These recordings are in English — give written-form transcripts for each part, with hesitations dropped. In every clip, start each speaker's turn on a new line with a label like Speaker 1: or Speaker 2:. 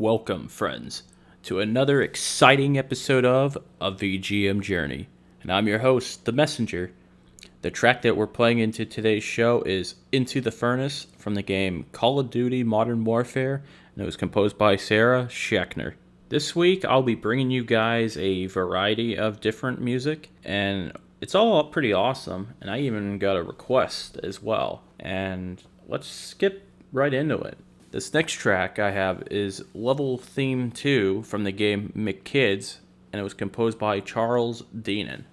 Speaker 1: Welcome, friends, to another exciting episode of A VGM Journey. And I'm your host, The Messenger. The track that we're playing into today's show is Into the Furnace from the game Call of Duty Modern Warfare, and it was composed by Sarah Schachner. This week, I'll be bringing you guys a variety of different music, and it's all pretty awesome, and I even got a request as well. And let's skip right into it. This next track I have is Level Theme 2 from the game McKids, and it was composed by Charles Deenen.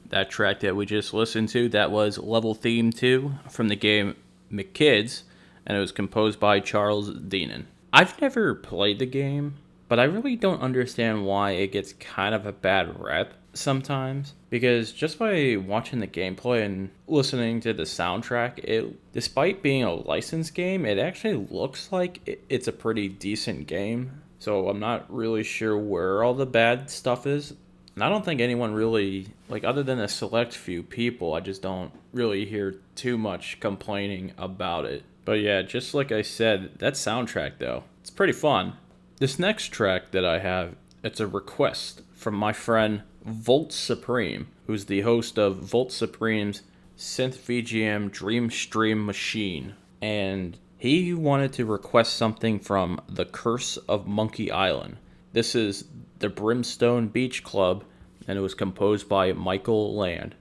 Speaker 1: That track that we just listened to, that was Level Theme 2 from the game McKids, and it was composed by Charles Deenen. I've never played the game, but I really don't understand why it gets kind of a bad rep sometimes, because just by watching the gameplay and listening to the soundtrack, despite being a licensed game, it actually looks like it's a pretty decent game. So I'm not really sure where all the bad stuff is. And I don't think anyone really, other than a select few people, I just don't really hear too much complaining about it. But yeah, just like I said, that soundtrack though, it's pretty fun. This next track that I have, it's a request from my friend Volt Supreme, who's the host of Volt Supreme's Synth VGM Dream Stream Machine. And he wanted to request something from The Curse of Monkey Island. This is the Brimstone Beach Club, and it was composed by Michael Land.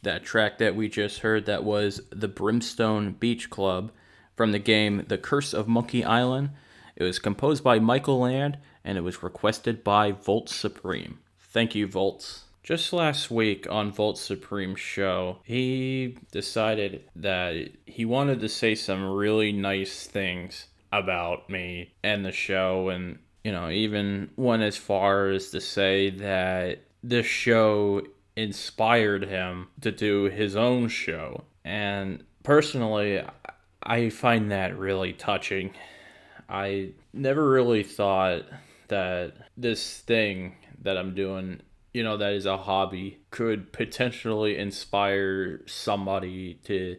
Speaker 1: That track that we just heard, that was the Brimstone Beach Club from the game The Curse of Monkey Island. It was composed by Michael Land, and it was requested by Volt Supreme. Thank you, Volts. Just last week on Volt Supreme's show, he decided that he wanted to say some really nice things about me and the show, and, even went as far as to say that this show inspired him to do his own show. And personally, I find that really touching. I never really thought that this thing that I'm doing, that is a hobby, could potentially inspire somebody to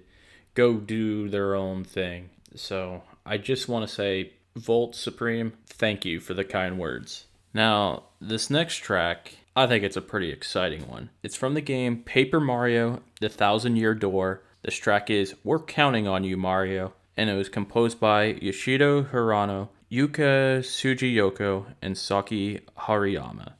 Speaker 1: go do their own thing. So I just want to say, Volt Supreme, thank you for the kind words. Now, this next track, I think it's a pretty exciting one. It's from the game Paper Mario, The Thousand Year Door. This track is We're Counting on You, Mario, and it was composed by Yoshito, Hirano, Yuka, Tsujiyoko, and Saki, Haruyama.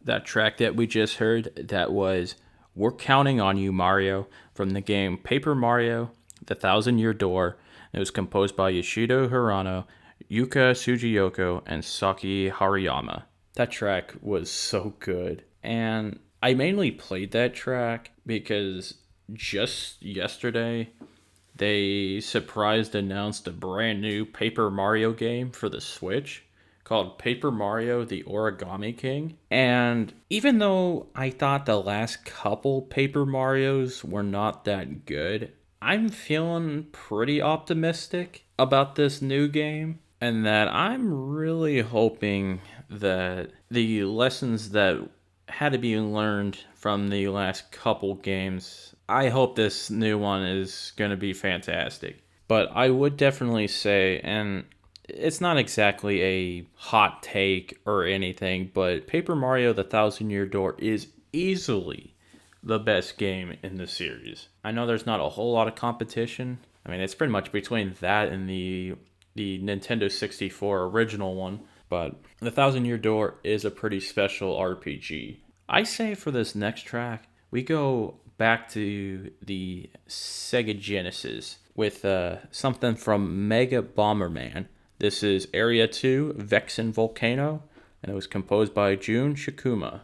Speaker 1: That track that we just heard, that was We're Counting on You, Mario, from the game Paper Mario, The Thousand Year Door. It was composed by Yoshito Hirano, Yuka Tsujiyoko, and Saki Haruyama. That track was so good. And I mainly played that track because just yesterday, they surprised announced a brand new Paper Mario game for the Switch called Paper Mario the Origami King. And even though I thought the last couple Paper Marios were not that good, I'm feeling pretty optimistic about this new game, and that I'm really hoping that the lessons that had to be learned from the last couple games, I hope this new one is going to be fantastic. But I would definitely say, and it's not exactly a hot take or anything, but Paper Mario The Thousand Year Door is easily the best game in the series. I know there's not a whole lot of competition. I mean, it's pretty much between that and the Nintendo 64 original one, but The Thousand Year Door is a pretty special RPG. I say for this next track, we go back to the Sega Genesis with something from Mega Bomberman. This is Area 2, Vexin Volcano, and it was composed by Jun Chikuma.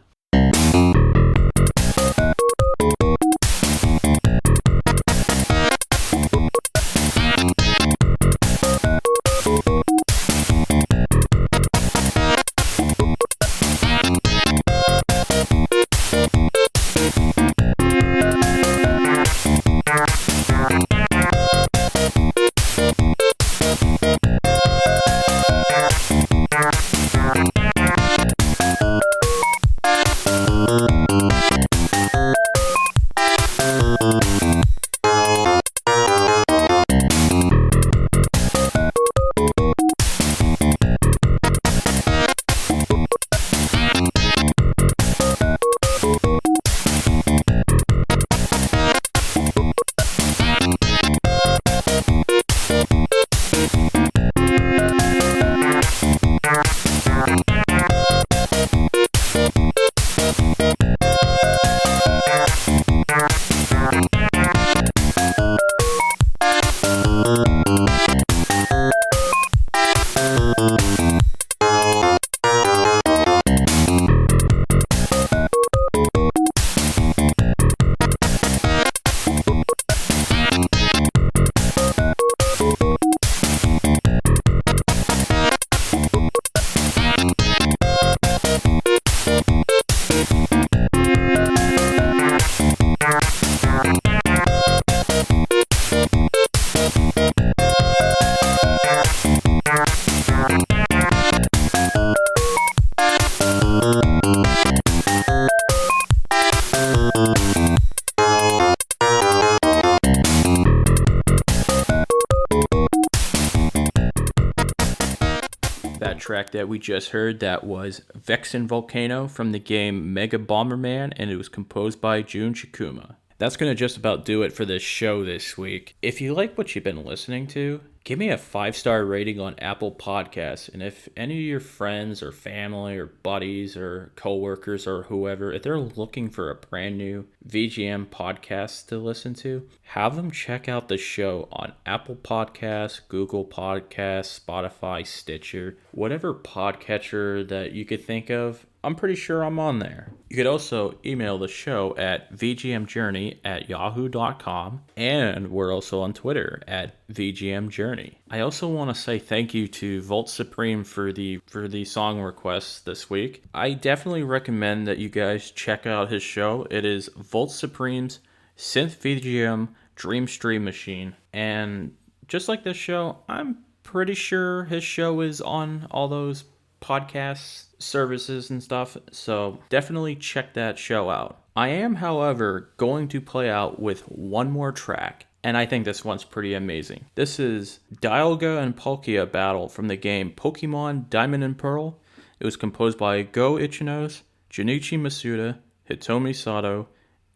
Speaker 1: That track that we just heard, that was Vexin Volcano from the game Mega Bomberman, and it was composed by Jun Chikuma. That's going to just about do it for this show this week. If you like what you've been listening to, give me a 5-star rating on Apple Podcasts. And if any of your friends or family or buddies or coworkers or whoever, if they're looking for a brand new VGM podcast to listen to, have them check out the show on Apple Podcasts, Google Podcasts, Spotify, Stitcher, whatever podcatcher that you could think of. I'm pretty sure I'm on there. You could also email the show at vgmjourney@yahoo.com, and we're also on Twitter at vgmjourney. I also want to say thank you to Volt Supreme for the song requests this week. I definitely recommend that you guys check out his show. It is Volt Supreme's Synth VGM Dream Stream Machine, and just like this show, I'm pretty sure his show is on all those podcast services and stuff, so definitely check that show out. I am, however, going to play out with one more track, and I think this one's pretty amazing. This is Dialga and Palkia battle from the game Pokemon Diamond and Pearl. It was composed by Go Ichinose, Junichi Masuda, Hitomi Sato,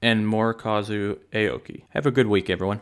Speaker 1: and Morikazu Aoki. Have a good week, everyone.